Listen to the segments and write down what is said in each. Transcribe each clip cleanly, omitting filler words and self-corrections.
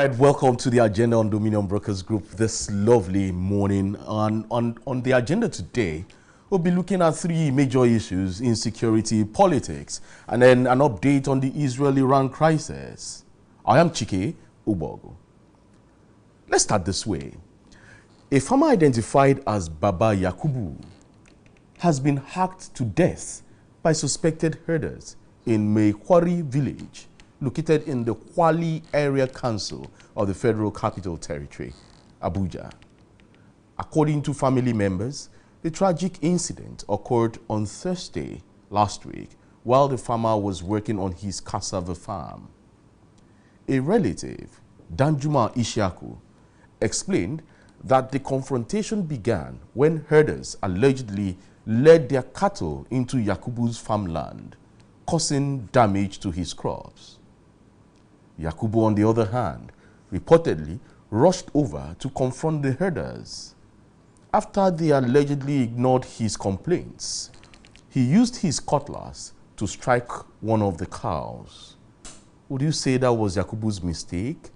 right, welcome to the agenda on Dominion Brokers Group this lovely morning. On the agenda today, we'll be looking at three major issues: insecurity, politics, and then an update on the Israel-Iran crisis. I am Chike Ubogo. Let's start this way. A farmer identified as Baba Yakubu has been hacked to death by suspected herders in Mekwari village, located in the Kwali Area Council of the Federal Capital Territory, Abuja. According to family members, the tragic incident occurred on Thursday last week while the farmer was working on his cassava farm. A relative, Danjuma Ishaku, explained that the confrontation began when herders allegedly led their cattle into Yakubu's farmland, causing damage to his crops. Yakubu, on the other hand, reportedly rushed over to confront the herders. After they allegedly ignored his complaints, he used his cutlass to strike one of the cows. Would you say that was Yakubu's mistake?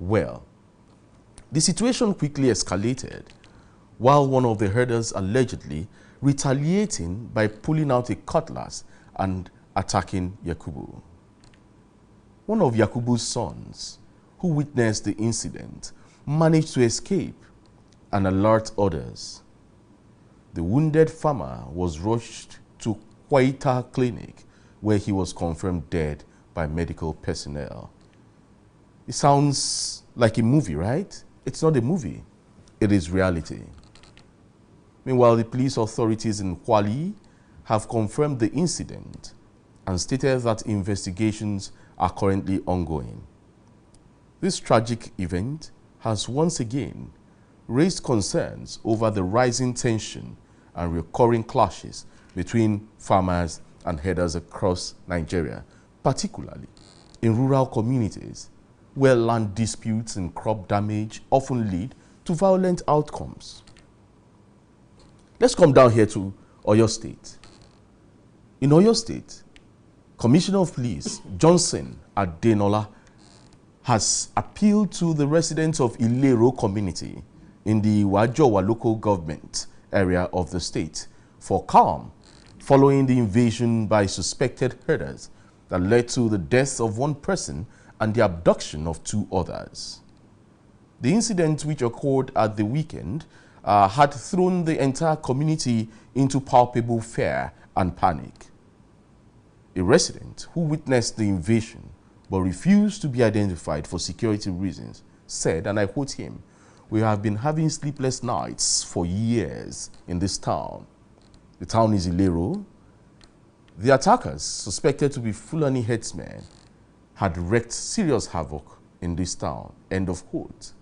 Well, the situation quickly escalated while one of the herders allegedly retaliating by pulling out a cutlass and attacking Yakubu. One of Yakubu's sons, who witnessed the incident, managed to escape and alert others. The wounded farmer was rushed to Kwaita Clinic, where he was confirmed dead by medical personnel. It sounds like a movie, right? It's not a movie. It is reality. Meanwhile, the police authorities in Kwali have confirmed the incident and stated that investigations are currently ongoing. This tragic event has once again raised concerns over the rising tension and recurring clashes between farmers and herders across Nigeria, particularly in rural communities where land disputes and crop damage often lead to violent outcomes. Let's come down here to Oyo State. In Oyo State, Commissioner of Police Johnson Adenola has appealed to the residents of Ilero community in the Wajowa local government area of the state for calm following the invasion by suspected herders that led to the death of one person and the abduction of two others. The incident, which occurred at the weekend, had thrown the entire community into palpable fear and panic. A resident who witnessed the invasion but refused to be identified for security reasons said, and I quote him, "We have been having sleepless nights for years in this town." The town is Ilero. The attackers, suspected to be Fulani headsmen, had wreaked serious havoc in this town. End of quote.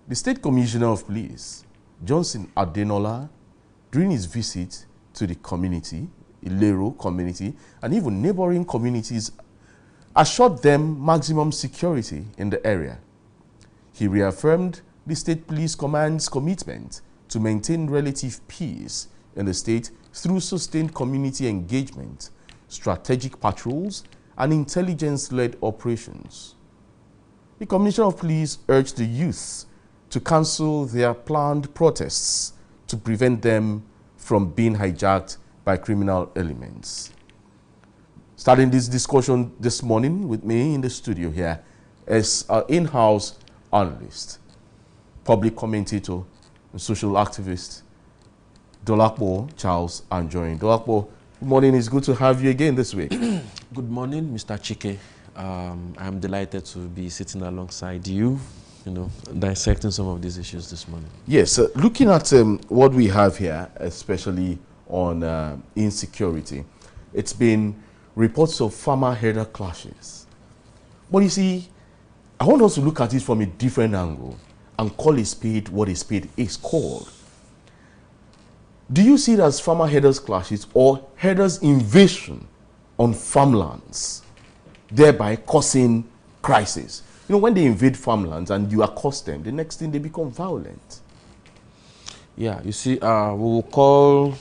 The State Commissioner of Police, Johnson Adenola, during his visit to the community, Ilero community, and even neighboring communities, assured them maximum security in the area. He reaffirmed the State Police Command's commitment to maintain relative peace in the state through sustained community engagement, strategic patrols, and intelligence-led operations. The Commissioner of Police urged the youth to cancel their planned protests to prevent them from being hijacked by criminal elements. Starting this discussion this morning with me in the studio here is our in-house analyst, public commentator, and social activist, Dolapo Charles Anjorin. Dolapo, good morning. It's good to have you again this week. Good morning, Mr. Chike. I'm delighted to be sitting alongside you, dissecting some of these issues this morning. Yes, looking at what we have here, especially on insecurity, it's been reports of farmer-herder clashes. But you see, I want us to look at it from a different angle and call a spade what a spade is called. Do you see it as farmer-herders clashes or herders' invasion on farmlands, thereby causing crisis? When they invade farmlands and you accost them, the next thing they become violent. Yeah, you see, we will call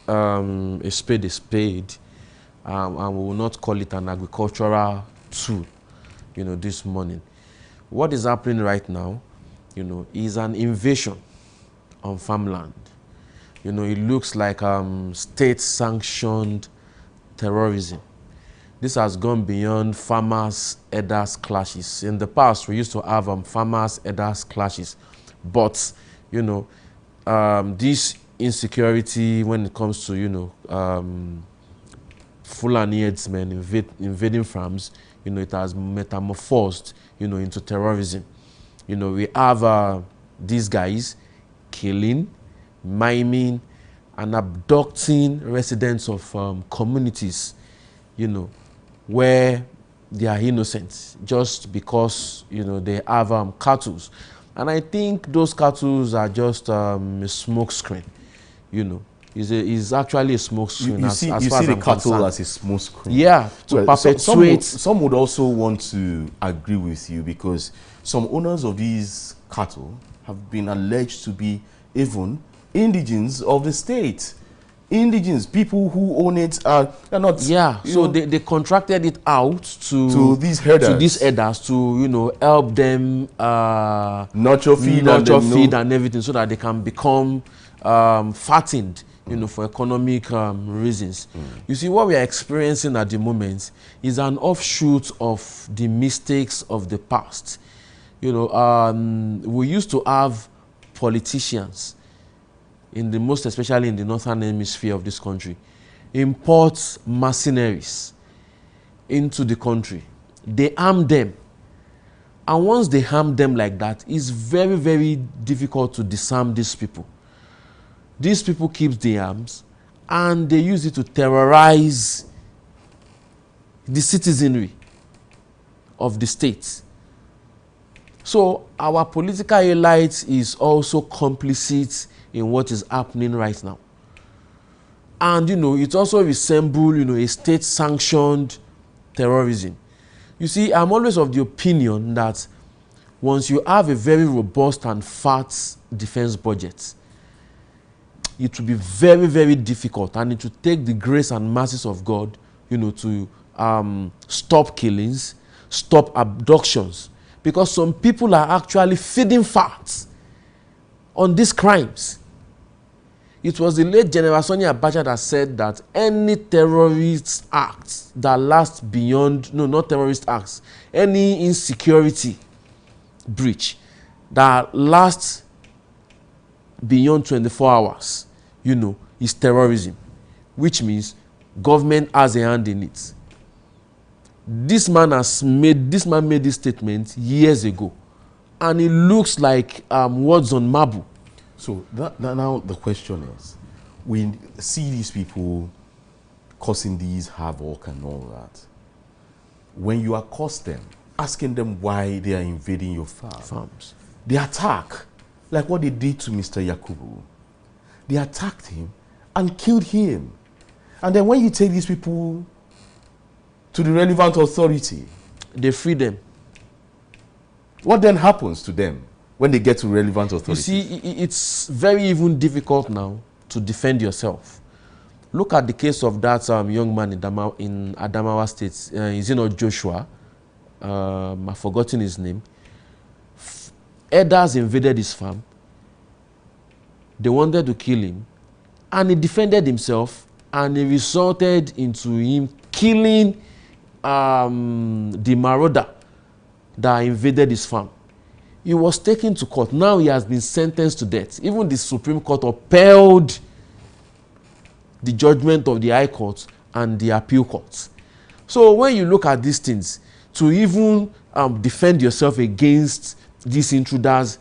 a spade, and we will not call it an agricultural tool, this morning. what is happening right now, is an invasion on farmland. It looks like state-sanctioned terrorism. This has gone beyond farmers-herders clashes. In the past, we used to have farmers-herders clashes, but this insecurity when it comes to Fulani herdsmen invading farms, it has metamorphosed, into terrorism. We have these guys killing, maiming, and abducting residents of communities, where they are innocent just because, they have cattle. And I think those cattle are just a smoke screen, is actually a smoke screen. You see the cattle as a smoke screen. Yeah, to perpetuate. Some would also want to agree with you, because some owners of these cattle have been alleged to be even indigenes of the state. Indigenes, people who own it are not. Yeah, so they contracted it out to these herders, to help them nurture, feed, and everything, so that they can become fattened, for economic reasons. You see, what we are experiencing at the moment is an offshoot of the mistakes of the past. We used to have politicians, especially in the northern hemisphere of this country, import mercenaries into the country. They arm them. And once they harm them like that, it's very, very difficult to disarm these people. These people keep the arms and they use it to terrorize the citizenry of the state. So our political elite is also complicit in what is happening right now. And, it also resembles, a state-sanctioned terrorism. You see, I'm always of the opinion that once you have a very robust and fat defense budget, it will be very, very difficult, and it will take the grace and mercies of God, to stop killings, stop abductions, because some people are actually feeding fat on these crimes. It was the late General Sani Abacha that said that any terrorist act that lasts beyond, not terrorist acts, any insecurity breach that lasts beyond 24 hours, is terrorism, which means government has a hand in it. This man made this statement years ago, and it looks like words on marble. So now the question is, we see these people causing these havoc and all that. When you accost them, asking them why they are invading your farms, they attack, like what they did to Mr. Yakubu. They attacked him and killed him. And then when you take these people to the relevant authority, they free them. What then happens to them when they get to relevant authorities? You see, it's very even difficult now to defend yourself. Look at the case of that young man in Adamawa State. Is it not Joshua? I've forgotten his name. Herders invaded his farm. They wanted to kill him, and he defended himself, and it resulted into him killing the marauder that invaded his farm. He was taken to court. Now he has been sentenced to death. Even the Supreme Court upheld the judgment of the High Court and the Appeal Court. So when you look at these things, to even defend yourself against these intruders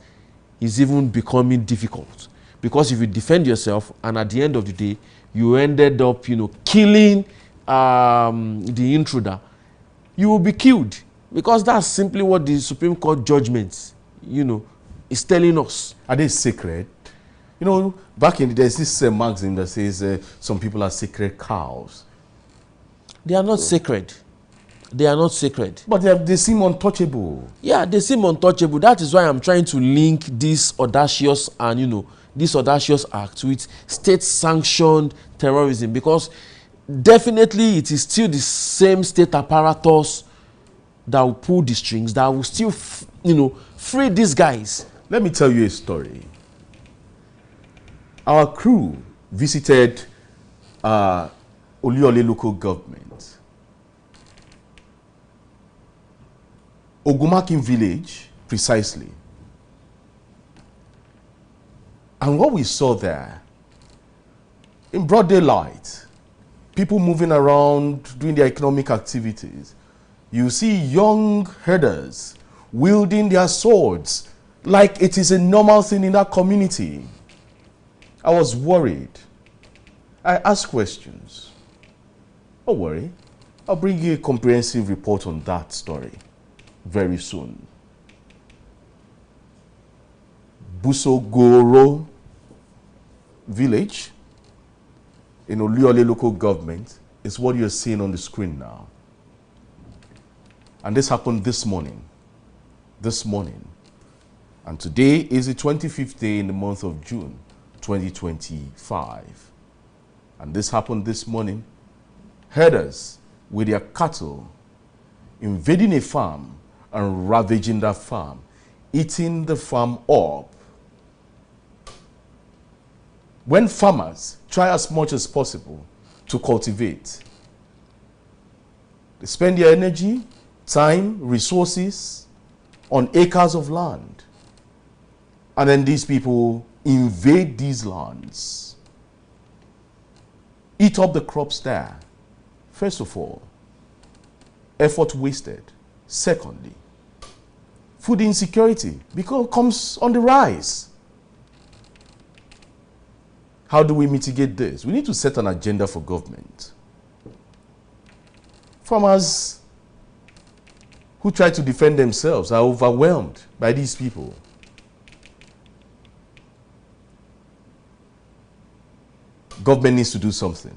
is even becoming difficult. Because if you defend yourself and at the end of the day, you ended up, killing the intruder, you will be killed. Because that's simply what the Supreme Court judgment, is telling us. Are they sacred? Back in the days, this maxim that says some people are sacred cows. They are not sacred. They are not sacred. But they seem untouchable. Yeah, they seem untouchable. That is why I'm trying to link this audacious and, this audacious act with state-sanctioned terrorism, because definitely it is still the same state apparatus that will pull the strings, that will still, free these guys. Let me tell you a story. Our crew visited Oluyole local government. Ogumakin village, precisely. And what we saw there, in broad daylight, people moving around, doing their economic activities, you see young herders wielding their swords like it is a normal thing in that community. I was worried. I asked questions. Don't worry, I'll bring you a comprehensive report on that story very soon. Busogoro village in Oluyole local government is what you're seeing on the screen now. And this happened this morning. This morning. And today is the 25th day in the month of June, 2025. And this happened this morning. Herders with their cattle invading a farm and ravaging that farm, eating the farm up. When farmers try as much as possible to cultivate, they spend their energy, time, resources on acres of land. And then these people invade these lands, eat up the crops there. First of all, effort wasted. Secondly, food insecurity comes on the rise. How do we mitigate this? We need to set an agenda for government. Farmers who try to defend themselves are overwhelmed by these people. Government needs to do something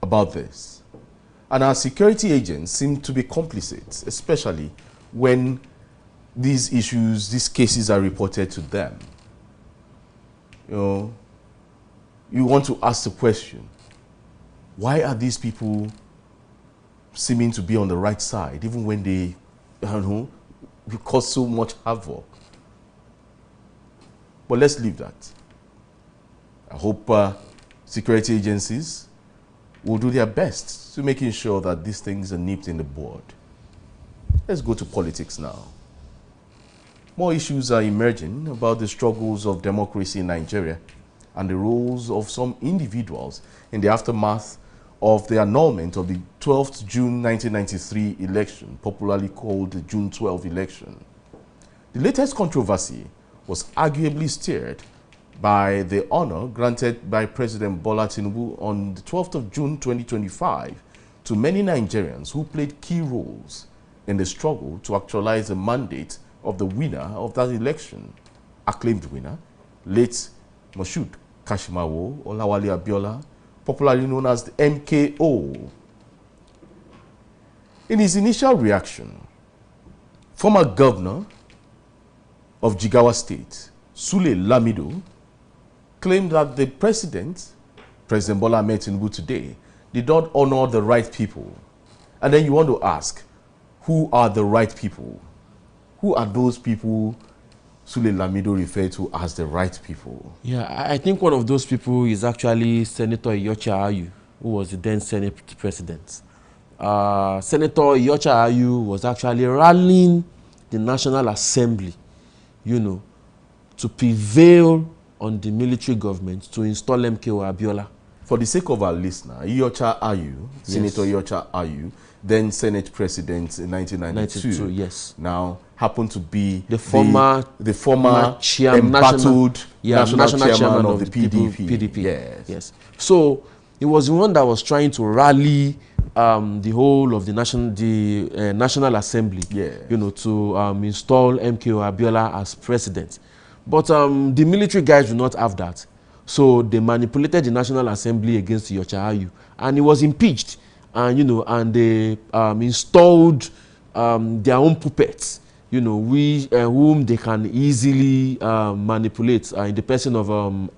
about this. And our security agents seem to be complicit, especially when these issues, these cases are reported to them. You want to ask the question, why are these people seeming to be on the right side, even when they, cause so much havoc? But let's leave that. I hope security agencies will do their best to making sure that these things are nipped in the bud. Let's go to politics now. More issues are emerging about the struggles of democracy in Nigeria and the roles of some individuals in the aftermath of the annulment of the 12th June 1993 election, popularly called the June 12 election. The latest controversy was arguably stirred by the honor granted by President Bola Tinubu on the 12th of June 2025 to many Nigerians who played key roles in the struggle to actualize the mandate of the winner of that election, acclaimed winner, late Moshood Kashimawo Olawale Abiola, popularly known as the MKO. In his initial reaction, former governor of Jigawa State, Sule Lamido, claimed that the President Bola Ahmed Tinubu today, did not honor the right people. And then you want to ask, who are the right people? Who are those people Sule Lamido referred to as the right people? Yeah, I think one of those people is actually Senator Iyorchia Ayu, who was the then Senate President. Senator Iyorchia Ayu was actually rallying the National Assembly, to prevail on the military government to install MKO Abiola. For the sake of our listener, Iyorchia Ayu, yes. Senator Iyorchia Ayu, then Senate President in 1992, yes. Now happened to be the former embattled national chairman of the PDP. Yes. So he was the one that was trying to rally the whole of the National Assembly, yes. To install MKO Abiola as president. But the military guys do not have that. So they manipulated the National Assembly against Iyorchia Ayu, and he was impeached. And and they installed their own puppets, whom they can easily manipulate in the person of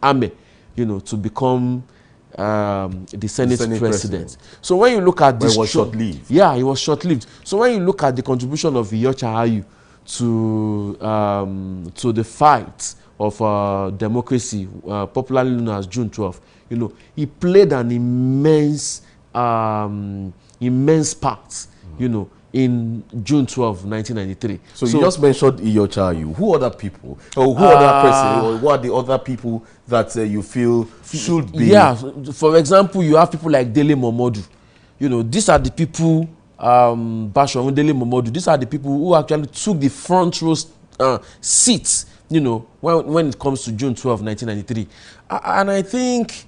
Ame, to become the Senate president. So when you look at this, it was short-lived. Yeah, it was short-lived. So when you look at the contribution of Iyorchia Ayu to the fight of democracy, popularly known as June 12, you know, he played an immense part, you know, in June 12, 1993. So you just mentioned Iyorchia Ayu. Who other people, or who other person, or what are the other people that you feel should be? Yeah, for example, you have people like Dele Momodu. You know, these are the people, Bashorun, Dele Momodu, these are the people who actually took the front row seats, you know, when it comes to June 12, 1993. And I think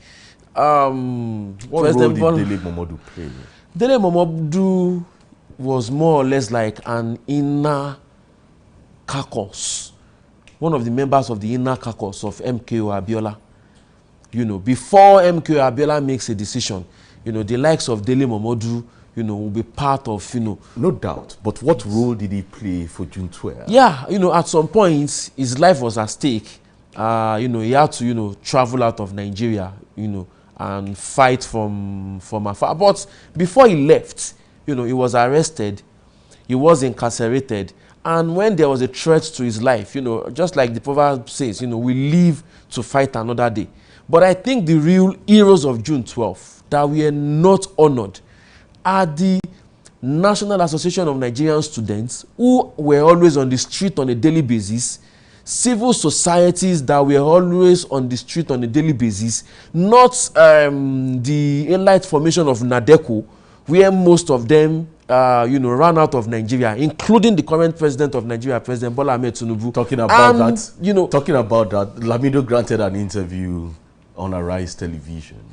what President role did Dele Momodu play? Dele Momodu was more or less like an inner caucus, one of the members of the inner caucus of MKO Abiola. You know, before MKO Abiola makes a decision, you know, the likes of Dele Momodu, you know, will be part of, you know. No doubt. But what role did he play for June 12? Yeah, you know, at some point, his life was at stake. You know, he had to, you know, travel out of Nigeria, you know, and fight from afar. But before he left, you know, he was arrested, he was incarcerated, and when there was a threat to his life, you know, just like the proverb says, you know, we live to fight another day. But I think the real heroes of June 12 that were not honored are the National Association of Nigerian Students, who were always on the street on a daily basis, civil societies that were always on the street on a daily basis, not the elite formation of NADECO, where most of them, you know, ran out of Nigeria, including the current president of Nigeria, President Bola Ahmed Tinubu. Talking about that, you know, Lamido granted an interview on Arise Television,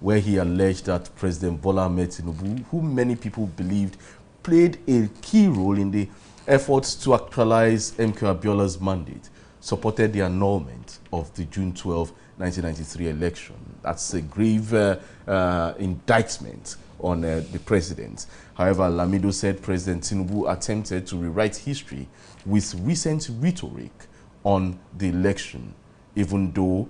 where he alleged that President Bola Ahmed Tinubu, who many people believed played a key role in the efforts to actualize MKO Abiola's mandate, supported the annulment of the June 12, 1993 election. That's a grave indictment on the president. However, Lamido said President Tinubu attempted to rewrite history with recent rhetoric on the election, even though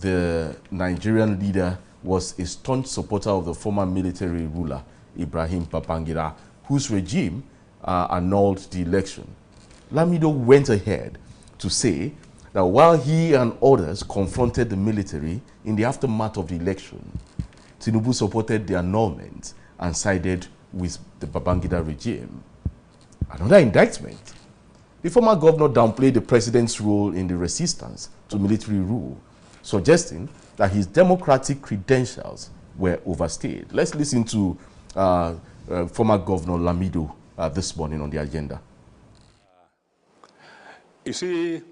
the Nigerian leader was a staunch supporter of the former military ruler, Ibrahim Babangida, whose regime annulled the election. Lamido went ahead to say that while he and others confronted the military in the aftermath of the election, Tinubu supported the annulment and sided with the Babangida regime. Another indictment. The former governor downplayed the president's role in the resistance to military rule, suggesting that his democratic credentials were overstayed. Let's listen to former Governor Lamido this morning on the agenda. You see,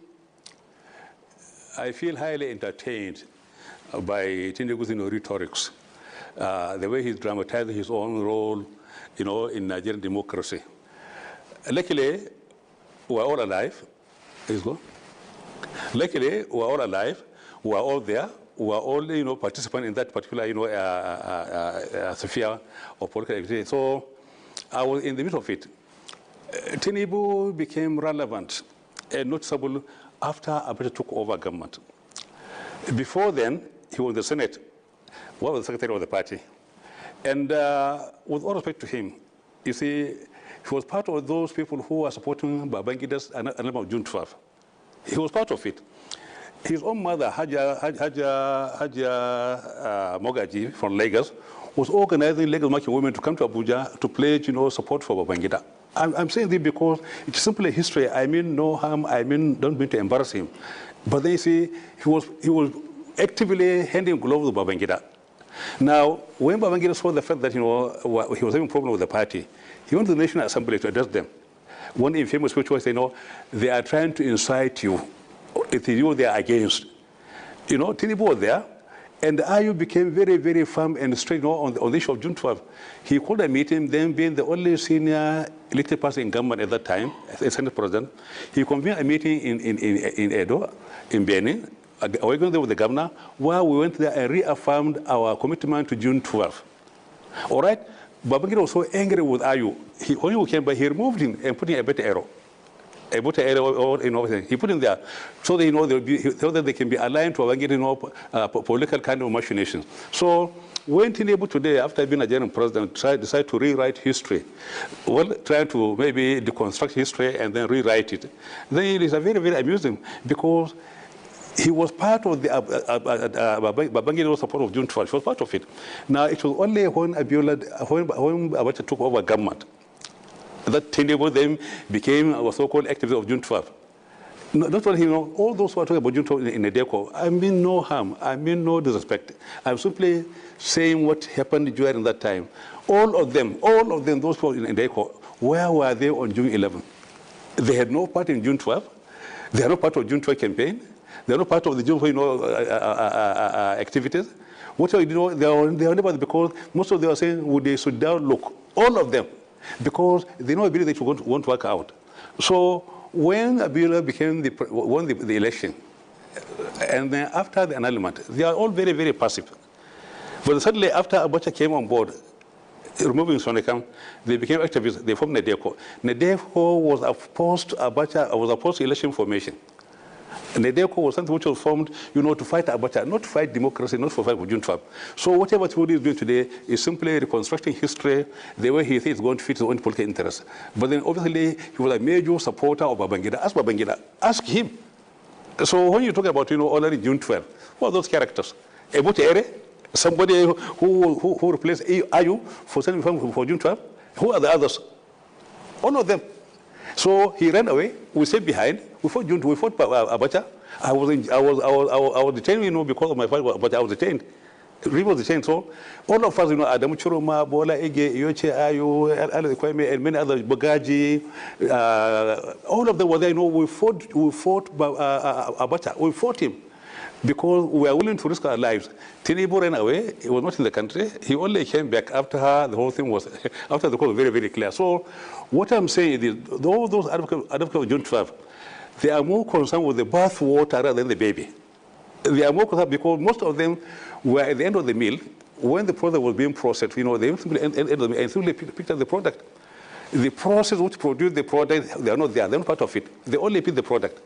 I feel highly entertained by Tinubu's rhetorics, the way he's dramatizing his own role, you know, in Nigerian democracy. Luckily, we're all alive. Please go. Luckily, we're all alive. We're all there. We're all, you know, participants in that particular, you know, sphere of political activity. So I was in the middle of it. Tinubu became relevant and noticeable after Abacha took over government. Before then, he was in the Senate, was the secretary of the party. And with all respect to him, you see, he was part of those people who were supporting Babangida's annulment of June 12. He was part of it. His own mother, Haja Mogaji from Lagos, was organizing Lagos marching women to come to Abuja to pledge, you know, support for Babangida. I'm saying this because it's simply history. I mean no harm. I mean don't mean to embarrass him. But then you see, he was actively handing gloves to Babangida. Now, when Babangida saw the fact that, you know, he was having a problem with the party, he went to the National Assembly to address them. One infamous speech was, you know, they are trying to incite you. It is you they are against. You know, Tinubu was there, and Ayu became very, very firm and straight, you know, on the issue of June 12. He called a meeting, then being the only senior elected person in government at that time, as Senate President. He convened a meeting in Edo, in Benin, working there with the governor, where we went there and reaffirmed our commitment to June 12. All right? Babangida was so angry with Ayu. When he came by, he removed him and put in a better arrow. a voter area, or he put in there so that so that they can be aligned to political kind of machinations. So when Tinubu today, after being a Nigerian president, decide to rewrite history, trying to maybe deconstruct history and then rewrite it, then it is very, very amusing because he was part of the Babangida support of June 12. He was part of it. Now, it was only when Abacha took over government that Tinubu then became a so-called activist of June 12. Not only all those who are talking about June 12 in NEDECO, I mean no harm, I mean no disrespect. I'm simply saying what happened during that time. All of them, those who were in NEDECO, where were they on June 11? They had no part in June 12. They are not part of June 12 campaign. They are not part of the June 12 activities. What they are never, because most of them are saying they should down look, all of them, because they know ability they won't work out. So when Abiola won the election, and then after the annulment, they are all very, very passive. But suddenly, after Abacha came on board, removing Sonekam, they became activists. They formed NEDECO. NEDECO was opposed to election formation. NEDECO was something which was formed, to fight Abacha, not to fight democracy, not for fight for June 12. So whatever Tinubu is doing today is simply reconstructing history the way he thinks it's going to fit his own political interests. But then obviously he was a major supporter of Babangida. Ask Babangida, ask him. So when you talk about, already June 12, who are those characters? Ebute Ere, somebody who replaced Ayu for June 12? Who are the others? All of them. So he ran away. We stayed behind. We fought Abacha. I was detained, because of my fight with Abacha. I was detained. He was detained. So all of us, Adamu Churuma, Bola Ege, Yoche Ayu, Ale Kwame, and many others, Bagaji, all of them were there. We fought Abacha. We fought him because we were willing to risk our lives. Tinubu ran away. He was not in the country. He only came back after the whole thing was, after the call was very, very clear. So what I'm saying is, all those advocates of June 12, they are more concerned with the bath water rather than the baby. They are more concerned because most of them were at the end of the meal. When the product was being processed, they simply picked up the product. The process which produced the product, they are not there. They're not part of it. They only pick the product.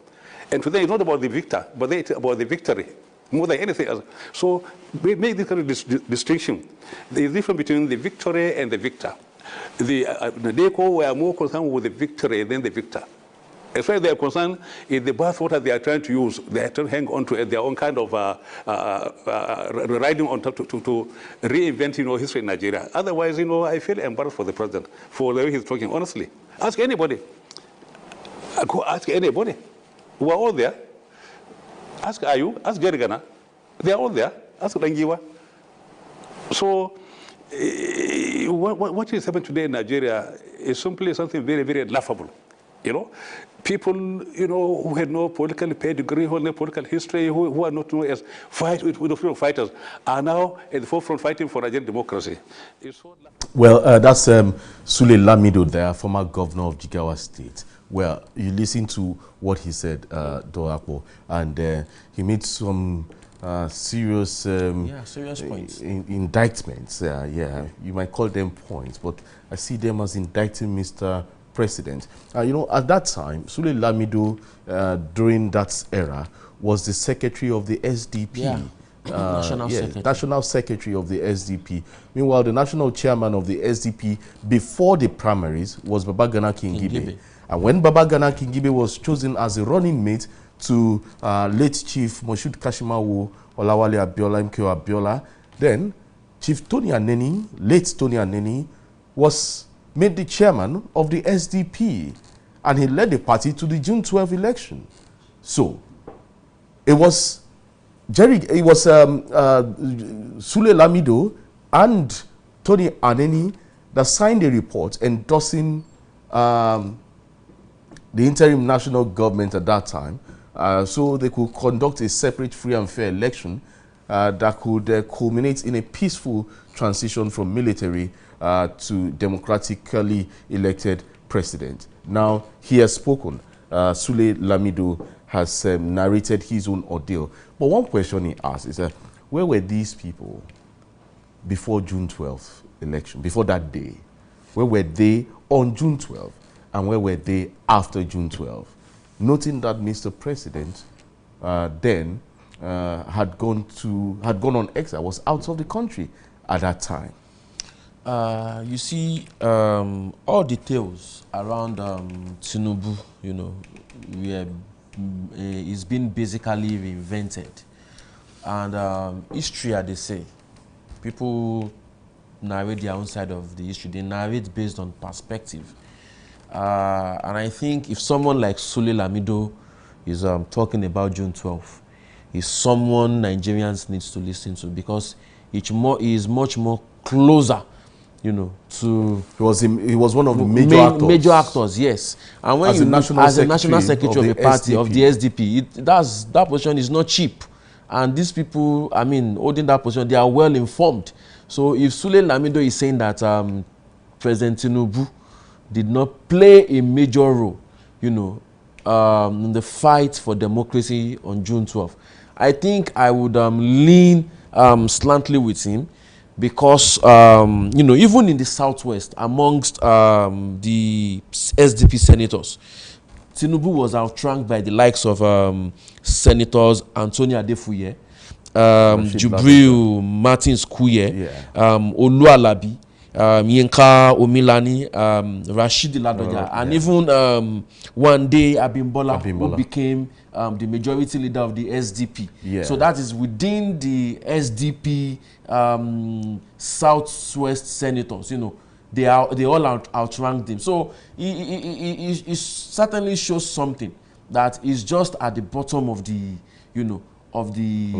And today it's not about the victor, but it's about the victory, more than anything else. So we make this kind of distinction. There is a difference between the victory and the victor. The NEDECO were more concerned with the victory than the victor. As far as they are concerned, in the bathwater they are trying to use, they are trying to hang on to their own kind of riding on top to reinvent, history in Nigeria. Otherwise, I feel embarrassed for the president, for the way he's talking, honestly. Ask anybody. Go ask anybody. We're all there. Ask Ayu, ask Gerigana. They're all there. Ask Langiwa. So what is happening today in Nigeria is simply something very, very laughable. People, who had no political pedigree, who had no political history, who are not known as freedom fighters, are now at the forefront fighting for Nigerian democracy. Well, that's Sule Lamido there, former governor of Jigawa State. Well, you listen to what he said, Doakpo, and he made some serious serious points. Indictments. You might call them points, but I see them as indicting Mr. President. At that time, Sule Lamido, during that era, was the secretary of the SDP. Yeah. National secretary of the SDP. Meanwhile, the national chairman of the SDP before the primaries was Babagana Kingibe. And when Babagana Kingibe was chosen as a running mate to late Chief Moshood Kashimawo Olawale Abiola, MKO Abiola, then Chief Tony Aneni, late Tony Aneni, was made the chairman of the SDP, and he led the party to the June 12 election. So it was Sule Lamido and Tony Aneni that signed a report endorsing the interim national government at that time, so they could conduct a separate, free and fair election that could culminate in a peaceful transition from military to democratically elected president. Now, he has spoken. Sule Lamido has narrated his own ordeal. But one question he asked is, where were these people before June 12th election, before that day? Where were they on June 12th? And where were they after June 12th? noting that Mr. President then had gone on exile, was out of the country at that time. You see, all details around Tinubu, you know, it's been basically reinvented. And history, as they say, people narrate their own side of the history. They narrate based on perspective. And I think if someone like Sule Lamido is talking about June 12th, is someone Nigerians needs to listen to, because he is much more closer, you know, to... He was one of the major actors, yes. And when as a national secretary of the party, of the SDP, that position is not cheap. And these people, I mean, holding that position, they are well informed. So if Sule Lamido is saying that President Tinubu did not play a major role, you know, in the fight for democracy on June 12th, I think I would lean slantly with him, because, you know, even in the Southwest, amongst the SDP senators, Tinubu was outranked by the likes of Senators Anthony Adefuye, Jubril Martins Kuye, Olualabi, Yinka Omilani, Rashidi Ladoja, and even one day Abimbola, who became the majority leader of the SDP. Yeah. So that is within the SDP Southwest senators, you know, they all outranked him. So he certainly shows something that is just at the bottom of the, you know, of the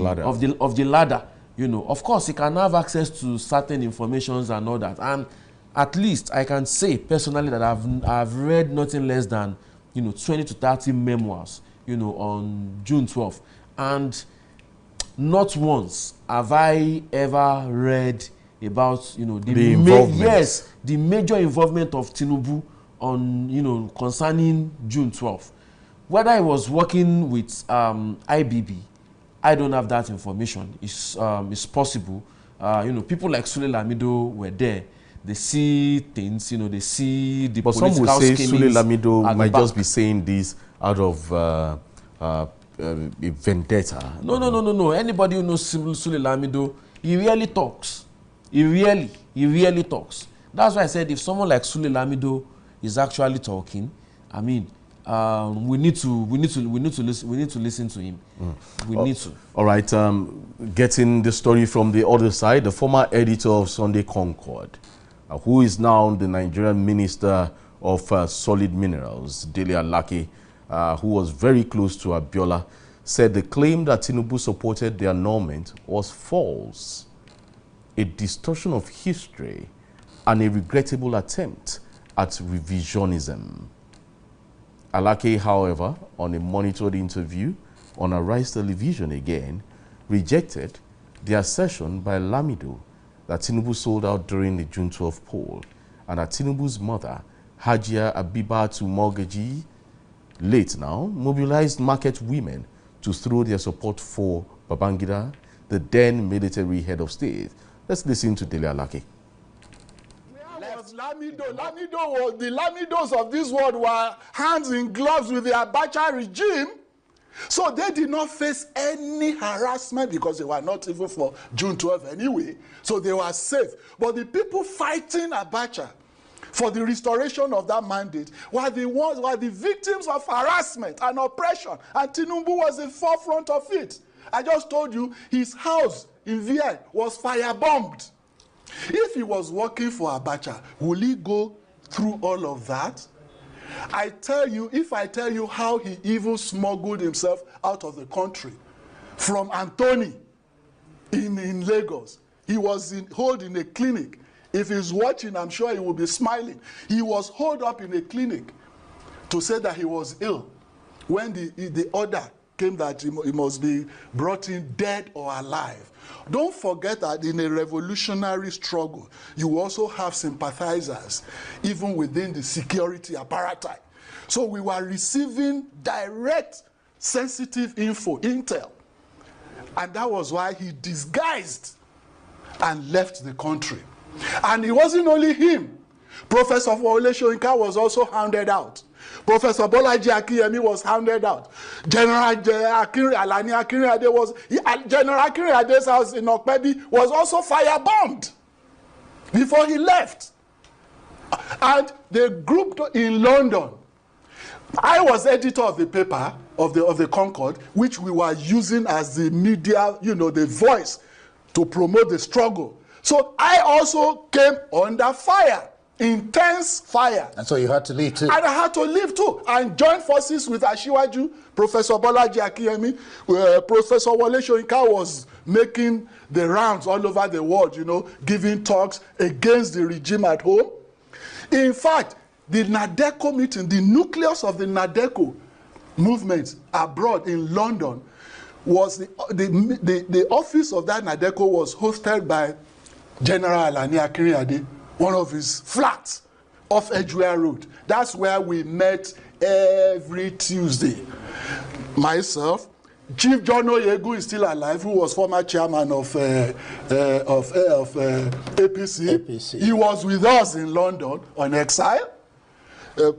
ladder. You know, of course, he can have access to certain informations and all that. And at least I can say personally that I've read nothing less than, you know, 20 to 30 memoirs, you know, on June 12th. And not once have I ever read about, you know, the major involvement of Tinubu on, you know, concerning June 12th. Whether he was working with IBB, I don't have that information. It's possible. You know, people like Sule Lamido were there. They see things, you know, they see the political scheming. But some will say Sule Lamido might just be saying this out of a vendetta. No. Anybody who knows Sule Lamido, he really talks. He really talks. That's why I said if someone like Sule Lamido is actually talking, I mean, we need to listen to him. We need to. All right. Getting the story from the other side, the former editor of Sunday Concord, who is now the Nigerian Minister of Solid Minerals, Dele Alake, who was very close to Abiola, said the claim that Tinubu supported the annulment was false, a distortion of history, and a regrettable attempt at revisionism. Alake, however, on a monitored interview on Arise Television again, rejected the assertion by Lamido that Tinubu sold out during the June 12 poll, and that Tinubu's mother, Hajia Abibatu Mogaji, late now, mobilized market women to throw their support for Babangida, the then military head of state. Let's listen to Dele Alake. The Lamidos of this world were hands in gloves with the Abacha regime. So they did not face any harassment because they were not even for June 12 anyway. So they were safe. But the people fighting Abacha for the restoration of that mandate were the victims of harassment and oppression. And Tinubu was the forefront of it. I just told you his house in VI was firebombed. If he was working for Abacha, will he go through all of that? I tell you, if I tell you how he even smuggled himself out of the country from Anthony in Lagos, he was held in a clinic. If he's watching, I'm sure he will be smiling. He was holed up in a clinic to say that he was ill when the order came that he must be brought in dead or alive. Don't forget that in a revolutionary struggle, you also have sympathizers, even within the security apparatus. So we were receiving direct, sensitive intel. And that was why he disguised and left the country. And it wasn't only him. Professor Wole Soyinka was also hounded out. Professor Bolaji Akiyemi was hounded out. General Alani Akinrade was, General Akinrade's house in Okpebi was also firebombed before he left. And they grouped in London. I was editor of the paper of the Concord, which we were using as the media, you know, the voice to promote the struggle. So I also came under fire, intense fire. And so you had to leave too. And I had to leave too, and join forces with Asiwaju, Professor Bolaji Akiyemi. Professor Wole Soyinka was making the rounds all over the world, you know, giving talks against the regime at home. In fact, the NADECO meeting, the nucleus of the NADECO movement abroad in London, was the office of that NADECO was hosted by General Alani Akinrade, one of his flats off Edgware Road. That's where we met every Tuesday. Myself, Chief John Oyegu is still alive, who was former chairman of APC. He was with us in London on exile.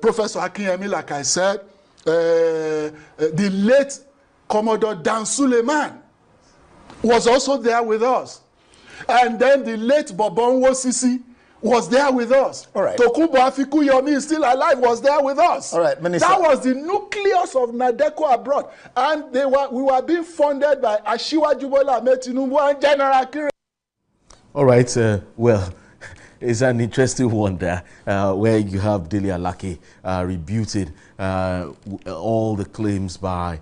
Professor Akinyemi, like I said, the late Commodore Dan Suleiman was also there with us. And then the late Bobonwo Sisi was there with us. All right. Tokunbo Afikuyomi is still alive, was there with us. All right, Minister. That was the nucleus of NADECO abroad. And we were being funded by Asiwaju Bola Ahmed Tinubu and General Akinrade. All right, well, it's an interesting one there, where you have Dele Alake rebuted all the claims by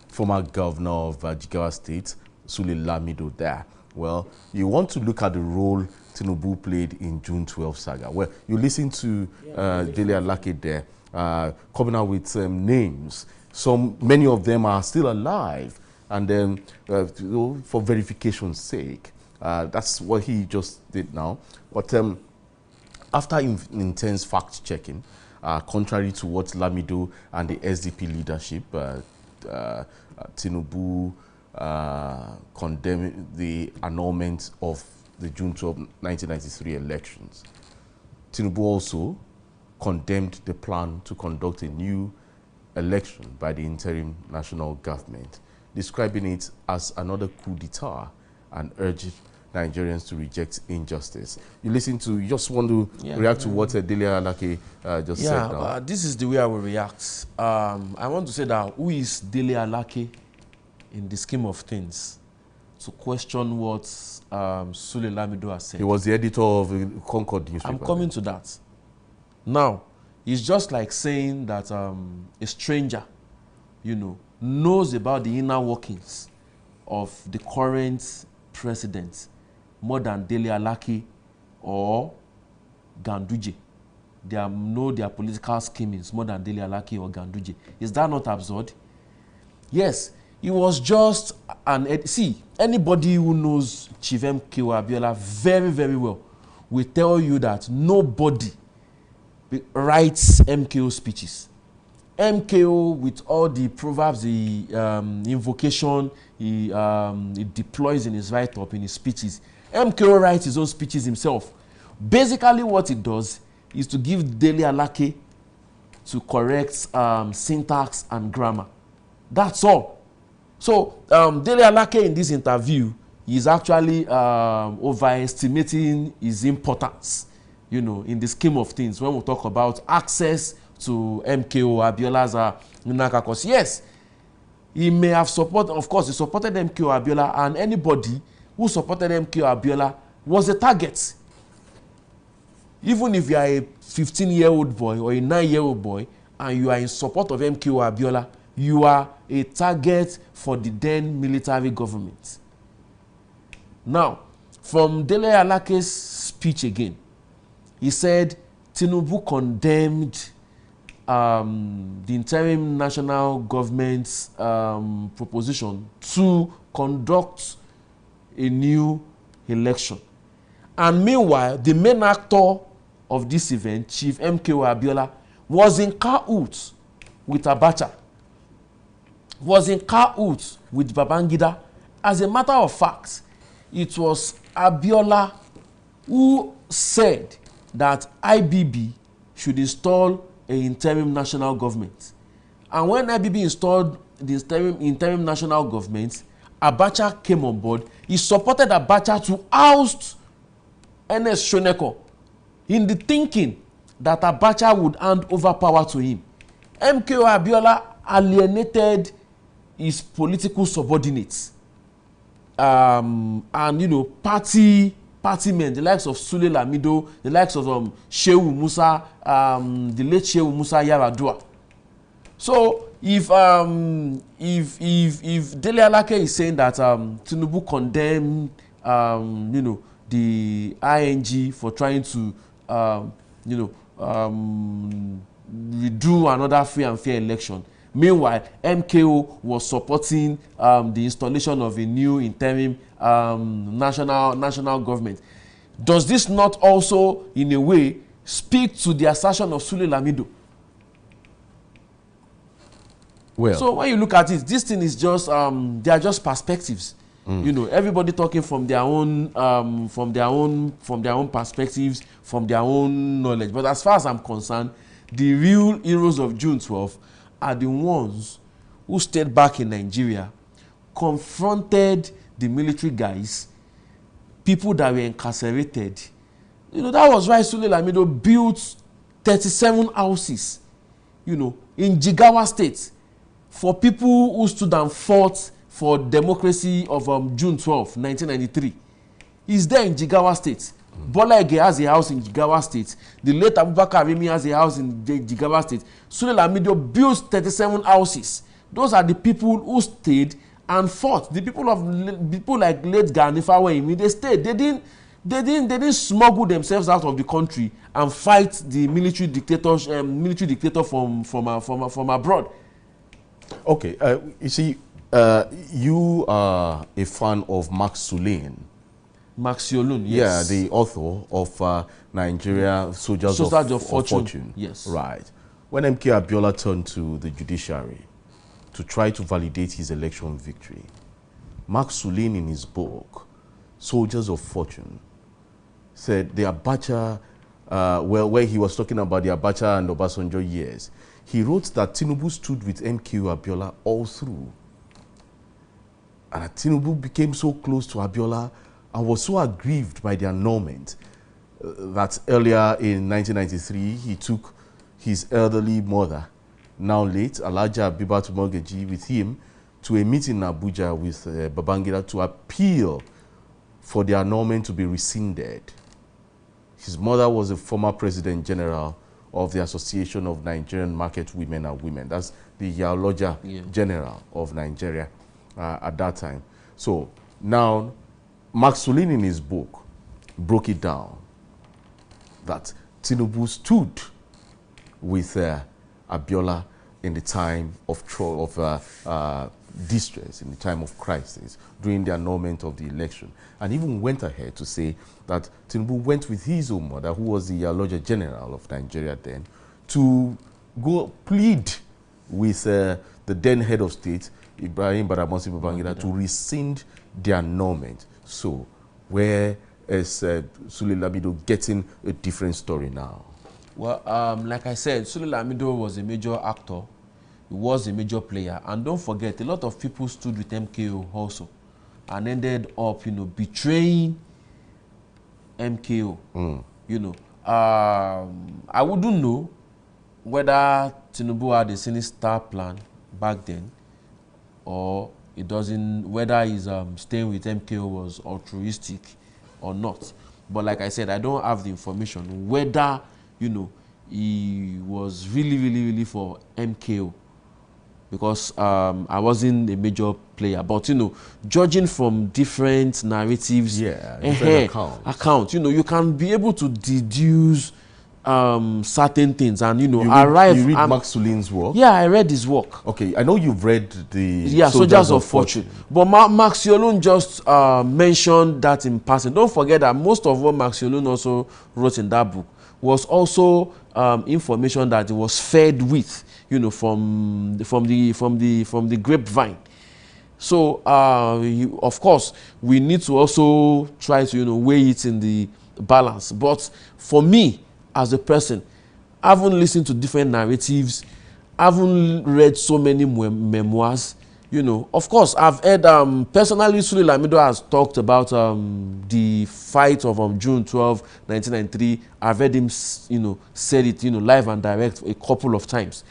former governor of Jigawa State, Sule Lamido there. Well, you want to look at the role Tinubu played in June 12 saga. Well, you listen to Dele Alake there, coming out with names. Many of them are still alive, and then for verification's sake, that's what he just did now. But after intense fact-checking, contrary to what Lamido and the SDP leadership, Tinubu condemned the annulment of the June 12, 1993 elections. Tinubu also condemned the plan to conduct a new election by the interim national government, describing it as another coup d'etat and urged Nigerians to reject injustice. You just want to react to what Dele Alake just said now. This is the way I will react. I want to say that who is Dele Alake in the scheme of things to question what Sule Lamido has said? He was the editor of the Concord newspaper. I'm coming to that. Now, it's just like saying that a stranger, you know, knows about the inner workings of the current president more than Dele Alake or Ganduje. They know their political schemings more than Dele Alake or Ganduje. Is that not absurd? Yes, it was just see, anybody who knows Chief MKO Abiola very, very well will tell you that nobody writes MKO speeches. MKO, with all the proverbs, the invocation he deploys in his write-up, in his speeches, MKO writes his own speeches himself. Basically, what it does is to give Dele Alake to correct syntax and grammar. That's all. So, Dele Alake in this interview is actually overestimating his importance, you know, in the scheme of things when we talk about access to MKO Abiola's Nunaka. Yes, he may have supported, of course, he supported MKO Abiola, and anybody who supported MKO Abiola was a target. Even if you are a 15-year-old boy or a 9-year-old boy and you are in support of MKO Abiola, you are a target for the then military government. Now, from Dele Alake's speech again, he said Tinubu condemned the interim national government's proposition to conduct a new election. And meanwhile, the main actor of this event, Chief MKO Abiola, was in cahoots with Abacha, was in cahoots with Babangida. As a matter of fact, it was Abiola who said that IBB should install an interim national government. And when IBB installed the interim national government, Abacha came on board. He supported Abacha to oust Ernest Shoneko in the thinking that Abacha would hand over power to him. MKO Abiola alienated his political subordinates and party men, the likes of Sule Lamido, the likes of Shehu Musa, the late Shehu Musa Yaradua. So if Dele Alake is saying that Tinubu condemned the ING for trying to redo another free and fair election, meanwhile MKO was supporting the installation of a new interim national government, does this not also in a way speak to the assertion of Sule Lamido? Well, so when you look at it, this thing is just they are just perspectives. Everybody talking from their own perspectives, from their own knowledge. But as far as I'm concerned, the real heroes of June 12 are the ones who stayed back in Nigeria, confronted the military guys, people that were incarcerated. That was why Sule Lamido built 37 houses, in Jigawa State, for people who stood and fought for democracy of June 12, 1993. He's there in Jigawa State. Bola Ege has a house in Jigawa State. The late Abubakar Arimi has a house in Jigawa State. Sule Lamido built 37 houses. Those are the people who stayed and fought. The people like late Gani Fawehinmi, they stayed. They didn't smuggle themselves out of the country and fight the military dictator from abroad. Okay, you see, you are a fan of Max Sulin. Max Yolun, yes. Yeah, the author of Nigeria Soldiers of Fortune. Yes. Right. When MK Abiola turned to the judiciary to try to validate his election victory, Max Sulin in his book, Soldiers of Fortune, said the Abacha, where he was talking about the Abacha and Obasanjo years, he wrote that Tinubu stood with MK Abiola all through. And that Tinubu became so close to Abiola and was so aggrieved by the annulment that earlier in 1993, he took his elderly mother, now late, Alhaja Abibatu Mogaji, with him to a meeting in Abuja with Babangida to appeal for the annulment to be rescinded. His mother was a former President General of the Association of Nigerian Market Women and Women. That's the Yaloja General of Nigeria at that time. So now, Max Sulin in his book broke it down that Tinubu stood with Abiola in the time of distress, in the time of crisis, during the annulment of the election, and even went ahead to say that Tinubu went with his own mother, who was the Lawyer General of Nigeria then, to go plead with the then head of state, Ibrahim Badamasi Babangida, to rescind the annulment. So, where is Sule Lamido getting a different story now? Well, like I said, Sule Lamido was a major actor. He was a major player. And don't forget, a lot of people stood with MKO also and ended up, betraying MKO. I wouldn't know whether Tinubu had a sinister plan back then, or it doesn't, whether his staying with MKO was altruistic or not. But like I said, I don't have the information whether, he was really for MKO, because I wasn't a major player. But, judging from different narratives, different accounts, you can be able to deduce certain things, and you read Max Sulin's work? Yeah, I read his work. Okay, I know you've read the Soldiers of Fortune. But Max Yolun just mentioned that in passing. Don't forget that most of what Max Yolun also wrote in that book was also information that he was fed with, from the grapevine. So of course we need to also try to weigh it in the balance. But for me, as a person, haven't listened to different narratives, haven't read so many memoirs. You know, of course, I've heard personally, Sule Lamido has talked about the fight of June 12, 1993. I've heard him, you know, said it, you know, live and direct a couple of times.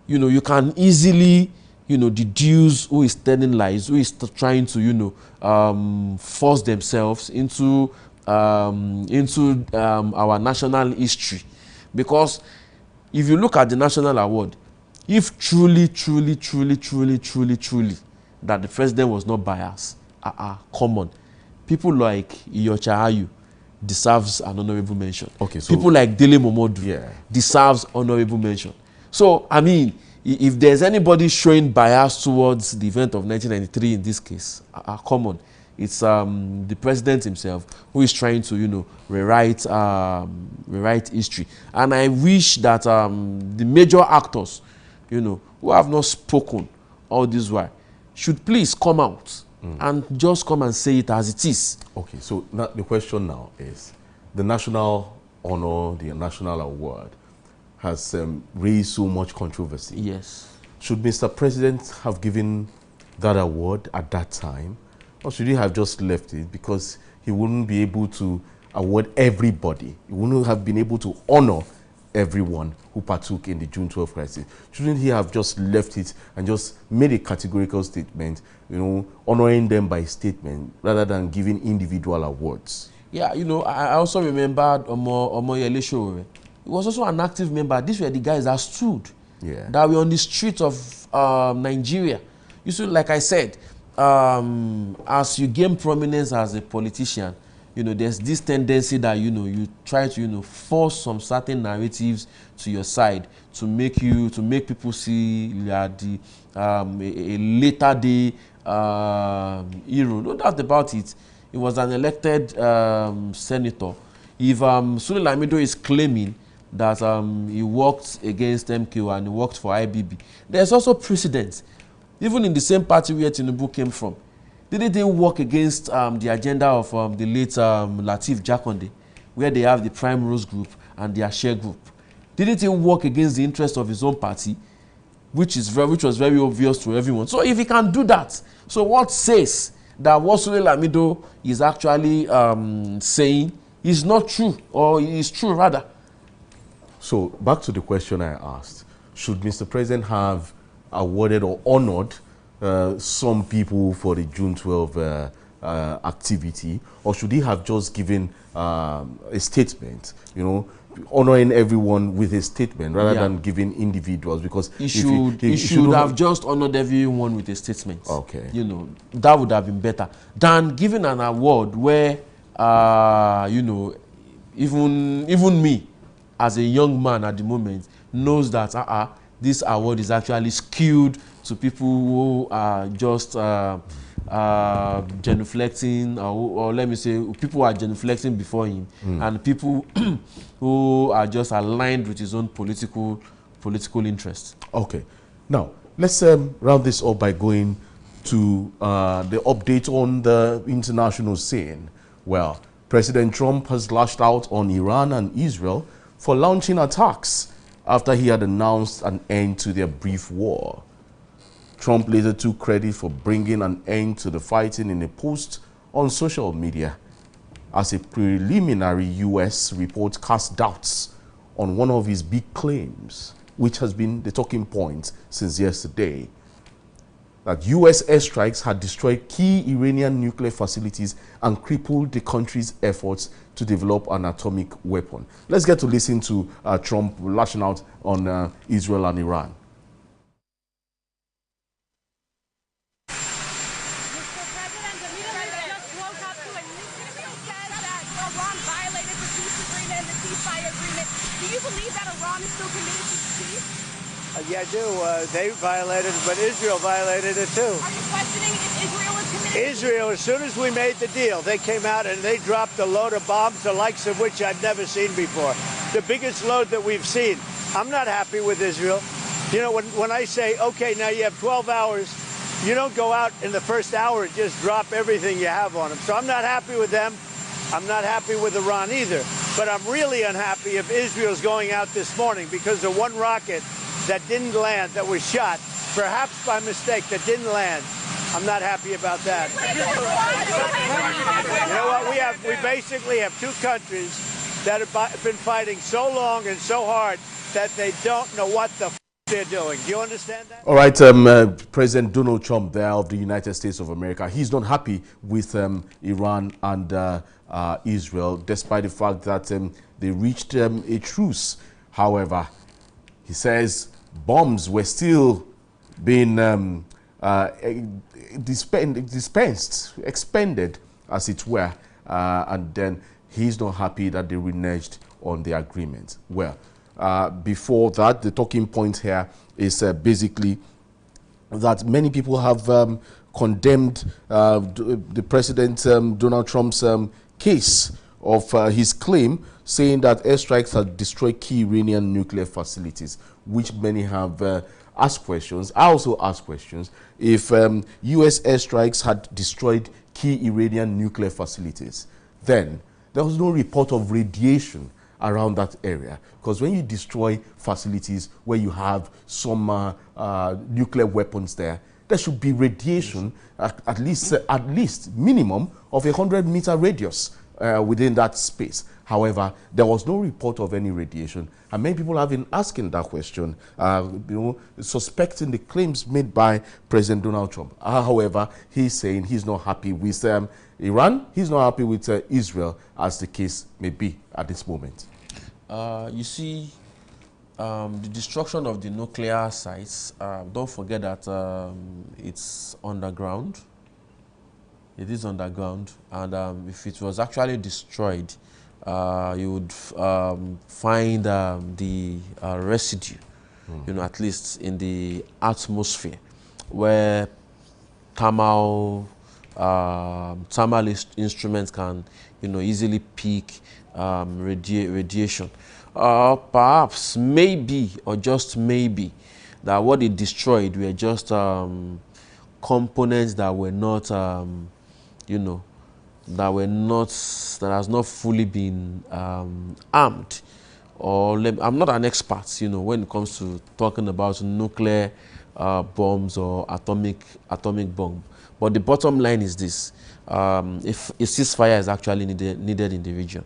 You know, you can easily, you know, deduce who is telling lies, who is trying to, you know, force themselves into our national history. Because if you look at the national award, if truly that the president was not biased, come on, people like Iyorchia Ayu deserves an honorable mention. Okay, so people like Dele Momodu deserves honorable mention. So, I mean, if there's anybody showing bias towards the event of 1993 in this case, come on, it's the president himself who is trying to, you know, rewrite history. And I wish that the major actors, you know, who have not spoken all this while, should please come out and just come and say it as it is. Okay, so now the question now is, the national honor, the national award, has raised so much controversy. Yes. Should Mr. President have given that award at that time, or should he have just left it because he wouldn't be able to award everybody? He wouldn't have been able to honor everyone who partook in the June 12 crisis. Shouldn't he have just left it and just made a categorical statement, you know, honoring them by statement rather than giving individual awards? Yeah, you know, I also remembered Omoyele Sowore. He was also an active member. These were the guys that stood, that were on the streets of Nigeria. You see, like I said, as you gain prominence as a politician, you know, there's this tendency that, you know, you try to, you know, force some certain narratives to your side to make people see that a later day hero. No doubt about it. He was an elected senator. If Sule Lamido is claiming that he worked against MKO and he worked for IBB, there's also precedent. Even in the same party where Tinubu came from, didn't they work against the agenda of the late Lateef Jakonde, where they have the Prime Rose Group and their share group? Didn't he work against the interest of his own party, which was very obvious to everyone? So if he can do that, so what says that what Sule Lamido is actually saying is not true, or is true rather? So back to the question I asked, should Mr. President have awarded or honored some people for the June 12 activity, or should he have just given a statement, you know, honoring everyone with a statement rather than giving individuals? Because he should have just honored everyone with a statement. Okay. You know, that would have been better than giving an award where, you know, even me as a young man at the moment knows that this award is actually skewed to people who are just genuflecting, or let me say, people who are genuflecting before him, and people who are just aligned with his own political interests. Okay. Now, let's round this up by going to the update on the international scene. Well, President Trump has lashed out on Iran and Israel for launching attacks after he had announced an end to their brief war. Trump later took credit for bringing an end to the fighting in a post on social media, as a preliminary U.S. report cast doubts on one of his big claims, which has been the talking point since yesterday, that U.S. airstrikes had destroyed key Iranian nuclear facilities and crippled the country's efforts to develop an atomic weapon. Let's get to listen to Trump lashing out on Israel and Iran. Yeah, I do. They violated it, but Israel violated it too. Are you questioning if Israel is committed? Israel, as soon as we made the deal, they came out and they dropped a load of bombs, the likes of which I'd never seen before. The biggest load that we've seen. I'm not happy with Israel. You know, when I say, okay, now you have 12 hours, you don't go out in the first hour and just drop everything you have on them. So I'm not happy with them. I'm not happy with Iran either. But I'm really unhappy if Israel's going out this morning because of one rocket that didn't land, that was shot, perhaps by mistake, that didn't land. I'm not happy about that. You know what? We basically have two countries that have been fighting so long and so hard that they don't know what the they're doing. Do you understand that? All right, President Donald Trump there of the United States of America, he's not happy with Iran and Israel, despite the fact that they reached a truce. However, he says bombs were still being expended, as it were, and then he's not happy that they reneged on the agreement. Well, before that, the talking point here is basically that many people have condemned the President Donald Trump's case of his claim, saying that airstrikes had destroyed key Iranian nuclear facilities, which many have asked questions. I also asked questions if U.S. airstrikes had destroyed key Iranian nuclear facilities, then there was no report of radiation around that area, because when you destroy facilities where you have some nuclear weapons there should be radiation at least minimum of 100-meter radius within that space. However, there was no report of any radiation, and many people have been asking that question, suspecting the claims made by President Donald Trump. However, he's saying he's not happy with Iran, he's not happy with Israel, as the case may be at this moment. You see, the destruction of the nuclear sites, don't forget that it's underground. It is underground, and if it was actually destroyed, you would find the residue, at least in the atmosphere, where thermal instruments can, easily peak radiation. Perhaps, maybe, or just maybe, that what it destroyed were just components that were not, that has not fully been armed. Or I'm not an expert, when it comes to talking about nuclear bombs or atomic bomb. But the bottom line is this: if a ceasefire is actually needed in the region,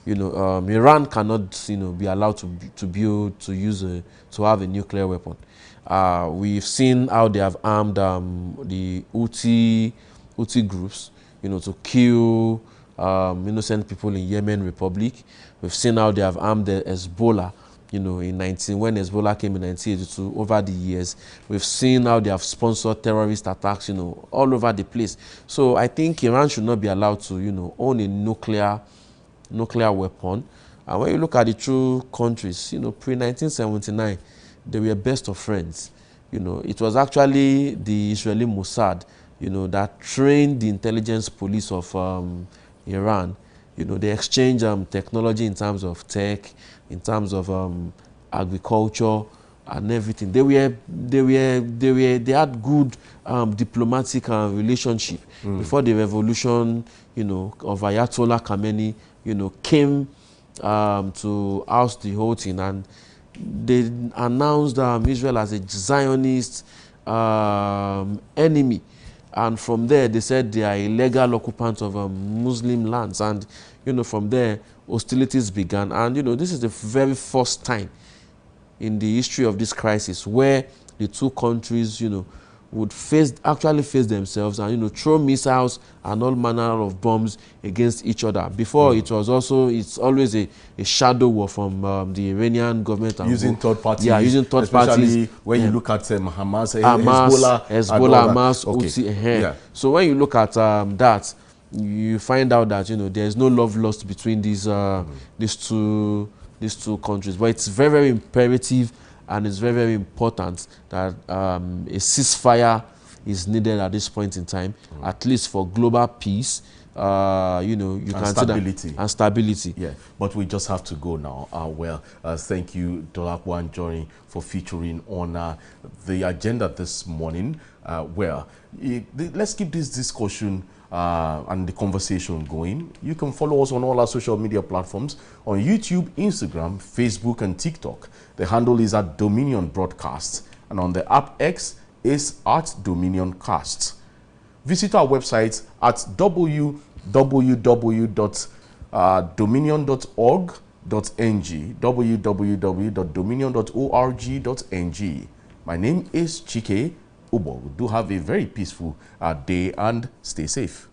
Iran cannot, be allowed to have a nuclear weapon. We've seen how they have armed the Houthi groups, to kill innocent people in Yemen Republic. We've seen how they have armed the Hezbollah, when Hezbollah came in 1982. Over the years, we've seen how they have sponsored terrorist attacks, all over the place. So I think Iran should not be allowed to, own a nuclear weapon. And when you look at the two countries, pre-1979, they were best of friends. It was actually the Israeli Mossad, that trained the intelligence police of Iran. They exchanged technology in terms of tech, in terms of agriculture and everything. They had good diplomatic relationship before the revolution, of Ayatollah Khamenei, came to oust the whole thing, and they announced Israel as a Zionist enemy. And from there, they said they are illegal occupants of Muslim lands. And, from there, hostilities began. And, this is the very first time in the history of this crisis where the two countries, would actually face themselves and, throw missiles and all manner of bombs against each other. Before, it's always a shadow war from the Iranian government. Using third parties. Yeah, using third parties. Especially when you look at Hamas, Hezbollah, Hamas, okay. Houthi. Yeah. So when you look at that, you find out that, there's no love lost between these two countries. But it's very, very imperative, and it's very, very important that a ceasefire is needed at this point in time, at least for global peace, you can stability. And stability. Yeah, but we just have to go now. Thank you, Dolapo Anjorin, for featuring on the agenda this morning. Let's keep this discussion and the conversation going. You can follow us on all our social media platforms on YouTube, Instagram, Facebook, and TikTok. The handle is at Dominion Broadcast, and on the app X is at Dominion Cast. Visit our website at www.dominion.org.ng, www.dominion.org.ng. My name is Chike Ubo. Do have a very peaceful day and stay safe.